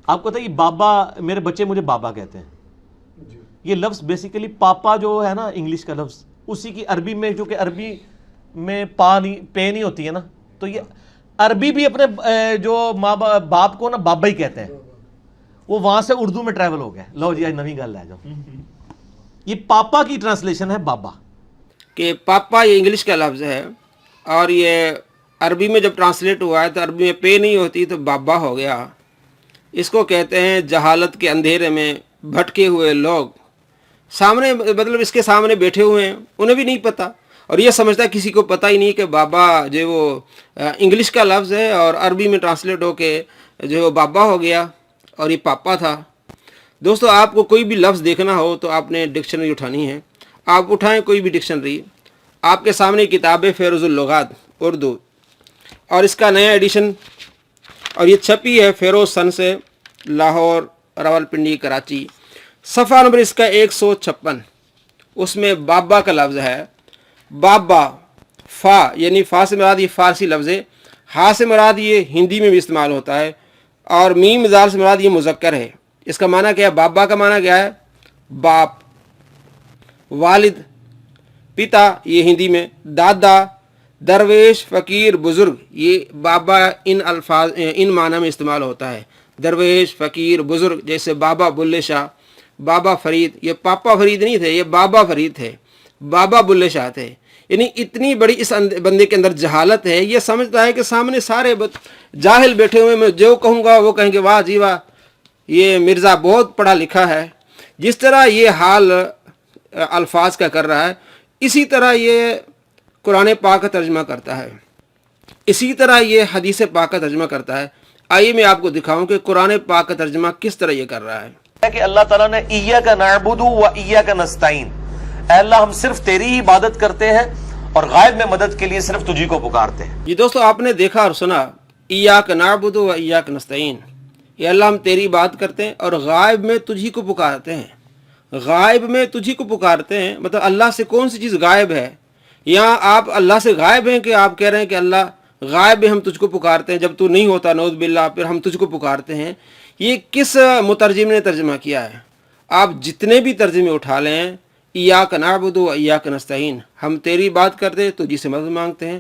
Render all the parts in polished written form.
آپ کو پتہ ہے یہ بابا، میرے بچے مجھے بابا کہتے ہیں. یہ لفظ بیسیکلی پاپا جو ہے نا انگلش کا لفظ، اسی کی عربی میں، جو کہ عربی میں پے نہیں ہوتی ہے نا، تو یہ عربی بھی اپنے جو ماں باپ کو نا بابا ہی کہتے ہیں. وہ وہاں سے اردو میں ٹریول ہو گیا. لو جی آج نئی گل ہے جو یہ پاپا کی ٹرانسلیشن ہے بابا. کہ پاپا یہ انگلش کا لفظ ہے، اور یہ عربی میں جب ٹرانسلیٹ ہوا ہے تو عربی میں پے نہیں ہوتی تو بابا ہو گیا. اس کو کہتے ہیں جہالت کے اندھیرے میں بھٹکے ہوئے لوگ. سامنے مطلب اس کے سامنے بیٹھے ہوئے ہیں، انہیں بھی نہیں پتہ، اور یہ سمجھتا ہے کسی کو پتہ ہی نہیں کہ بابا جو وہ انگلش کا لفظ ہے اور عربی میں ٹرانسلیٹ ہو کے جو وہ بابا ہو گیا اور یہ پاپا تھا. دوستو آپ کو کوئی بھی لفظ دیکھنا ہو تو آپ نے ڈکشنری اٹھانی ہے. آپ اٹھائیں کوئی بھی ڈکشنری. آپ کے سامنے کتاب ہے فیروز اللغات اردو، اور اس کا نیا ایڈیشن، اور یہ چھپی ہے فیروز سن سے، لاہور، راولپنڈی، کراچی. صفحہ نمبر اس کا 156. اس میں بابا کا لفظ ہے. بابا، فا یعنی فا سے مراد یہ فارسی لفظ ہے، ہا سے مراد یہ ہندی میں بھی استعمال ہوتا ہے، اور میم زال سے مراد یہ مذکر ہے. اس کا معنی کیا ہے؟ بابا کا معنی کیا ہے؟ باپ. والد، پتا یہ ہندی میں. دادا، درویش، فقیر، بزرگ، یہ بابا ان الفاظ ان معنی میں استعمال ہوتا ہے. درویش، فقیر، بزرگ. جیسے بابا بلے شاہ، بابا فرید. یہ پاپا فرید نہیں تھے، یہ بابا فرید تھے، بابا بلے شاہ تھے. یعنی اتنی بڑی اس بندے کے اندر جہالت ہے، یہ سمجھتا ہے کہ سامنے سارے جاہل بیٹھے ہوئے، میں جو کہوں گا وہ کہیں گے واہ جی واہ یہ مرزا بہت پڑھا لکھا ہے. جس طرح یہ حال الفاظ کا کر رہا ہے، اسی طرح یہ قرآن پاک کا ترجمہ کرتا ہے، اسی طرح یہ حدیث پاک کا ترجمہ کرتا ہے. آئیے میں آپ کو دکھاؤں کہ قرآن پاک کا ترجمہ کس طرح یہ کر رہا ہے. کہ اللہ تعالیٰ نے ایاک نعبد و ایاک نستعین، اے اللہ ہم صرف تیری ہی عبادت کرتے ہیں اور غائب میں مدد کے لیے صرف تجھی کو پکارتے ہیں. جی دوستو آپ نے دیکھا اور سنا، ایاک نعبد و ایاک نستعین، یہ اللہ ہم تیری بات کرتے ہیں اور غائب میں تجھی کو پکارتے ہیں. غائب میں تجھی کو پکارتے ہیں مطلب اللہ سے کون سی چیز غائب ہے؟ یہاں آپ اللہ سے غائب ہیں کہ آپ کہہ رہے ہیں کہ اللہ غائب ہے، ہم تجھ کو پکارتے ہیں، جب تو نہیں ہوتا نعوذ باللہ پھر ہم تجھ کو پکارتے ہیں. یہ کس مترجم نے ترجمہ کیا ہے؟ آپ جتنے بھی ترجمے اٹھا لیں، ایاک نعبد و ایاک نستعین، ہم تیری بات کرتے ہیں تجھی سے مدد مانگتے ہیں.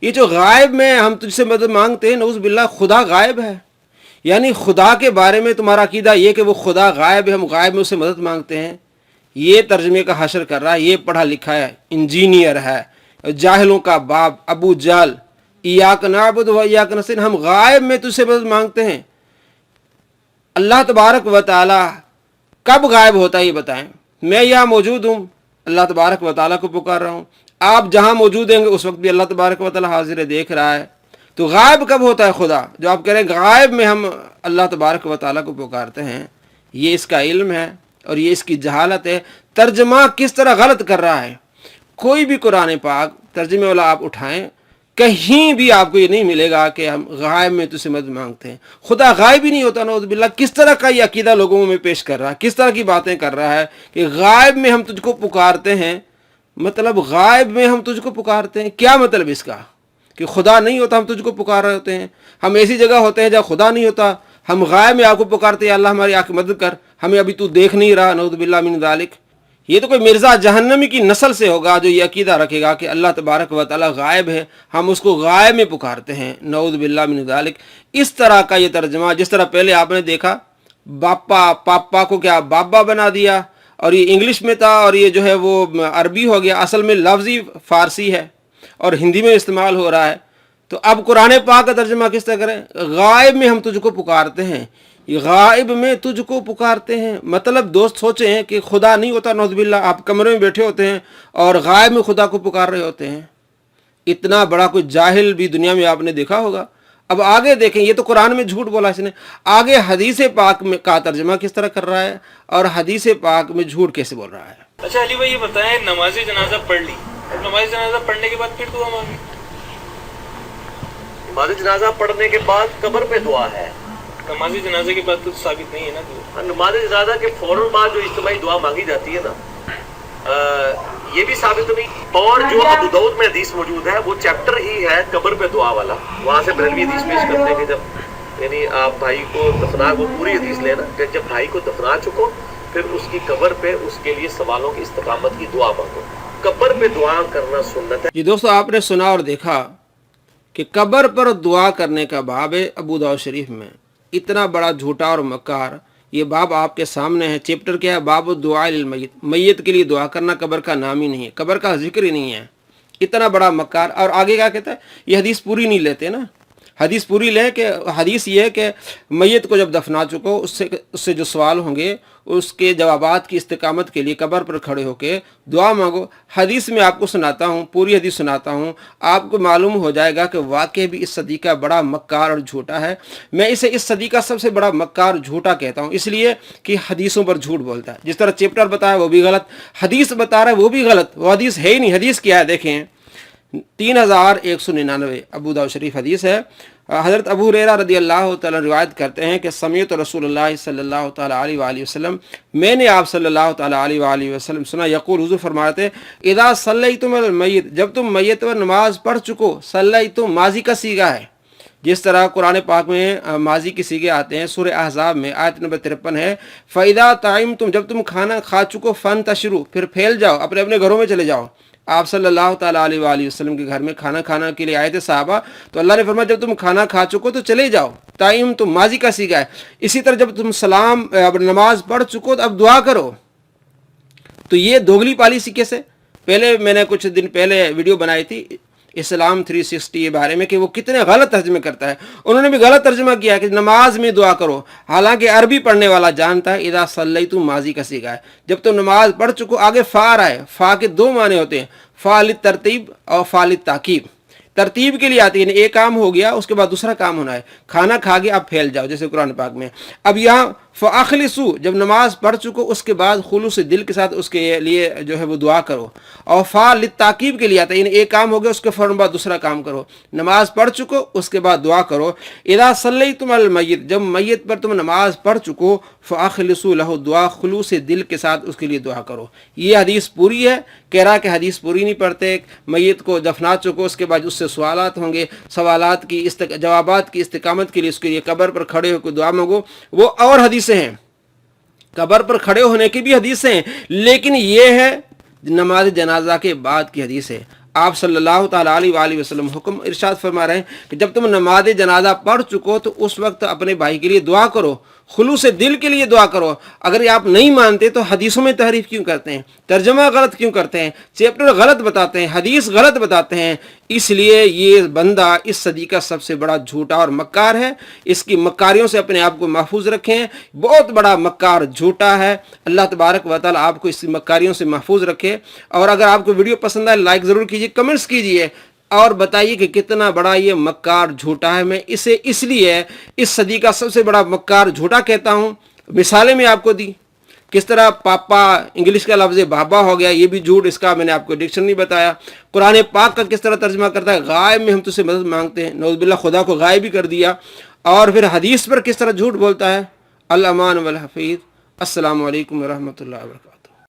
یہ جو غائب میں ہم تجھ سے مدد مانگتے ہیں، نعوذ باللہ خدا غائب ہے. یعنی خدا کے بارے میں تمہارا عقیدہ یہ کہ وہ خدا غائب ہے، ہم غائب میں اسے مدد مانگتے ہیں. یہ ترجمے کا حشر کر رہا ہے، یہ پڑھا لکھا ہے، انجینئر ہے، جاہلوں کا باپ ابو جہل. ایاک نعبد و ایاک نستعین، ہم غائب میں تجھ سے مدد مانگتے ہیں. اللہ تبارک و تعالی کب غائب ہوتا ہے یہ بتائیں؟ میں یہاں موجود ہوں، اللہ تبارک و تعالیٰ کو پکار رہا ہوں. آپ جہاں موجود ہیں اس وقت بھی اللہ تبارک و تعالیٰ حاضر ہے، دیکھ رہا ہے. تو غائب کب ہوتا ہے خدا؟ جو آپ کہہ رہے ہیں غائب میں ہم اللہ تبارک و تعالیٰ کو پکارتے ہیں، یہ اس کا علم ہے اور یہ اس کی جہالت ہے. ترجمہ کس طرح غلط کر رہا ہے. کوئی بھی قرآن پاک ترجمے والا آپ اٹھائیں، کہیں بھی آپ کو یہ نہیں ملے گا کہ ہم غائب میں تجھ سے مدد مانگتے ہیں. خدا غائب ہی نہیں ہوتا نعوذ باللہ. کس طرح کا یہ عقیدہ لوگوں میں پیش کر رہا ہے، کس طرح کی باتیں کر رہا ہے کہ غائب میں ہم تجھ کو پکارتے ہیں. مطلب غائب میں ہم تجھ کو پکارتے ہیں، کیا مطلب اس کا؟ کہ خدا نہیں ہوتا ہم تجھ کو پکار رہے ہوتے ہیں. ہم ایسی جگہ ہوتے ہیں جہاں خدا نہیں ہوتا، ہم غائب میں آپ کو پکارتے ہیں، اللہ ہماری آ کے مدد کر، ہمیں ابھی تو دیکھ نہیں رہا، نعوذ باللہ من ذالک. یہ تو کوئی مرزا جہنمی کی نسل سے ہوگا جو یہ عقیدہ رکھے گا کہ اللہ تبارک و تعالی غائب ہے، ہم اس کو غائب میں پکارتے ہیں، نعوذ باللہ من ذالک. اس طرح کا یہ ترجمہ، جس طرح پہلے آپ نے دیکھا پاپا کو کیا بابا بنا دیا، اور یہ انگلش میں تھا اور یہ جو ہے وہ عربی ہو گیا. اصل میں لفظ ہی فارسی ہے اور ہندی میں استعمال ہو رہا ہے. تو اب قرآن پاک کا ترجمہ کس طرح کریں؟ غائب میں ہم تجھ کو پکارتے ہیں، غائب میں تجھ کو پکارتے ہیں. مطلب دوست سوچیں ہیں کہ خدا نہیں ہوتا نعوذ باللہ، آپ کمرے میں بیٹھے ہوتے ہیں اور غائب میں خدا کو پکار رہے ہوتے ہیں. اتنا بڑا کوئی جاہل بھی دنیا میں آپ نے دیکھا ہوگا. اب آگے دیکھیں، یہ تو قرآن میں جھوٹ بولا اس نے. آگے حدیث پاک میں کا ترجمہ کس طرح کر رہا ہے اور حدیث پاک میں جھوٹ کیسے بول رہا ہے. اچھا علی بھائی یہ بتائیں، نماز جنازہ پڑھ لی، نماز جنازہ پڑھنے کے بعد پھر دعا مانگی؟ نماز جنازہ پڑھنے کے بعد قبر پہ دعا ہے. نماز جنازے کے بعد تو ثابت نہیں ہے نا دعا. نماز جنازہ کے فوراً بعد جو اجتماعی دعا مانگی جاتی ہے نا، یہ بھی ثابت نہیں. اور جو ابو داؤد میں حدیث موجود ہے وہ چیپٹر ہی ہے قبر پہ دعا والا. وہاں سے بریلوی حدیث پیش کرتے ہیں کہ جب یعنی آپ بھائی کو دفنا، وہ پوری حدیث لینا کہ جب بھائی کو دفنا چکو پھر اس کی قبر پہ اس کے لیے سوالوں کی استقامت کی دعا مانگو. قبر پہ دعا کرنا سنت ہے. جی دوستو، آپ نے سنا اور دیکھا کہ قبر پر دعا کرنے کا باب ہے ابو داؤد شریف میں. اتنا بڑا جھوٹا اور مکار یہ باب آپ کے سامنے ہے. چیپٹر کیا ہے؟ باب الدعاء للمیت. میت کے لیے دعا کرنا قبر کا نام ہی نہیں ہے، قبر کا ذکر ہی نہیں ہے. اتنا بڑا مکار. اور آگے کیا کہتا ہے؟ یہ حدیث پوری نہیں لیتے نا. حدیث پوری لیں کہ حدیث یہ ہے کہ میت کو جب دفنا چکو اس سے جو سوال ہوں گے اس کے جوابات کی استقامت کے لیے قبر پر کھڑے ہو کے دعا مانگو. حدیث میں آپ کو سناتا ہوں، پوری حدیث سناتا ہوں، آپ کو معلوم ہو جائے گا کہ واقعی بھی اس صدی کا بڑا مکار اور جھوٹا ہے. میں اسے اس صدی کا سب سے بڑا مکار جھوٹا کہتا ہوں، اس لیے کہ حدیثوں پر جھوٹ بولتا ہے. جس طرح چیپٹر بتایا وہ بھی غلط، حدیث بتا رہا ہے وہ بھی غلط. وہ حدیث ہے ہی نہیں. حدیث کیا ہے دیکھیں، 3199 ابو داؤد شریف حدیث ہے. حضرت ابو ہریرہ رضی اللہ تعالیٰ روایت کرتے ہیں کہ سمیعت رسول اللہ صلی اللہ تعالیٰ علیہ وآلہ وسلم، میں نے آپ صلی اللہ تعالیٰ علیہ وآلہ وسلم سنا، یقول، حضور فرماتے ہیں، اذا صلیتم علی المیت، جب تم میت پر نماز پڑھ چکو. صلیتم ماضی کا صیغہ ہے. جس طرح قرآن پاک میں ماضی کے صیغے آتے ہیں، سورہ احزاب میں آیت نمبر 53 ہے، فَإِذَا طَعِمْتُمْ، جب تم کھانا کھا چکو، فَانْتَشِرُوا، پھر پھیل جاؤ، اپنے اپنے گھروں میں چلے جاؤ. آپ صلی اللہ تعالیٰ علیہ وآلہ وسلم کے گھر میں کھانا کھانا کے لیے آئے تھے صحابہ، تو اللہ نے فرمایا جب تم کھانا کھا چکو تو چلے جاؤ. تائم تم ماضی کا صیغہ ہے. اسی طرح جب تم نماز پڑھ چکو تو اب دعا کرو. تو یہ دوگلی پالیسی کیسے؟ پہلے میں نے کچھ دن پہلے ویڈیو بنائی تھی اسلام 360 کے بارے میں کہ وہ کتنے غلط ترجمے کرتا ہے. انہوں نے بھی غلط ترجمہ کیا کہ نماز میں دعا کرو، حالانکہ عربی پڑھنے والا جانتا ہے اذا صلیتم ماضی کا صیغہ ہے. جب تم نماز پڑھ چکو، آگے فا رہا ہے. فا کے دو معنی ہوتے ہیں، فا للترتیب اور فا للتعقیب. ترتیب کے لیے آتی ہے، یعنی ایک کام ہو گیا اس کے بعد دوسرا کام ہونا ہے. کھانا کھا کے اب پھیل جاؤ جیسے قرآن پاک میں. اب یہاں فاخلصوا، جب نماز پڑھ چکو اس کے بعد خلوص دل کے ساتھ اس کے لیے جو ہے وہ دعا کرو. اور فا للتعقیب کے لیے آتا ہے، یعنی ایک کام ہو گیا اس کے فوراً بعد دوسرا کام کرو. نماز پڑھ چکو اس کے بعد دعا کرو. اذا صلیتم علی المیت، جب میت پر تم نماز پڑھ چکو، فاخلصوا لہ دعا، خلوص دل کے ساتھ اس کے لیے دعا کرو. یہ حدیث پوری ہے. کہہ رہا کہ حدیث پوری نہیں پڑھتے، میت کو دفنا چکو اس کے بعد اس سے سوالات ہوں گے، سوالات کی جوابات کی استقامت کے لیے اس کے لیے قبر پر کھڑے ہو کے دعا مانگو. وہ اور حدیثیں ہیں، قبر پر کھڑے ہونے کی بھی حدیثیں ہیں، لیکن یہ ہے نماز جنازہ کے بعد کی حدیث ہے. آپ صلی اللہ تعالیٰ علیہ وآلہ وسلم حکم ارشاد فرما رہے ہیں کہ جب تم نماز جنازہ پڑھ چکو تو اس وقت اپنے بھائی کے لیے دعا کرو، خلوص دل کے لیے دعا کرو. اگر آپ نہیں مانتے تو حدیثوں میں تحریف کیوں کرتے ہیں؟ ترجمہ غلط کیوں کرتے ہیں؟ چیپٹر غلط بتاتے ہیں، حدیث غلط بتاتے ہیں. اس لیے یہ بندہ اس صدی کا سب سے بڑا جھوٹا اور مکار ہے. اس کی مکاریوں سے اپنے آپ کو محفوظ رکھیں. بہت بڑا مکار جھوٹا ہے. اللہ تبارک و تعالیٰ آپ کو اس مکاریوں سے محفوظ رکھے. اور اگر آپ کو ویڈیو پسند آئے لائک ضرور کیجیے، کمنٹس کیجیے اور بتائیے کہ کتنا بڑا یہ مکار جھوٹا ہے. میں اسے اس لیے اس صدی کا سب سے بڑا مکار جھوٹا کہتا ہوں. مثالیں میں آپ کو دی، کس طرح پاپا انگلش کا لفظ بابا ہو گیا، یہ بھی جھوٹ. اس کا میں نے آپ کو ڈکشنری بتایا. قرآن پاک کا کس طرح ترجمہ کرتا ہے، غائب میں ہم تجھ سے مدد مانگتے ہیں، نعوذ باللہ خدا کو غائب ہی کر دیا. اور پھر حدیث پر کس طرح جھوٹ بولتا ہے. الامان والحفیظ. السلام علیکم ورحمۃ اللہ وبرکاتہ.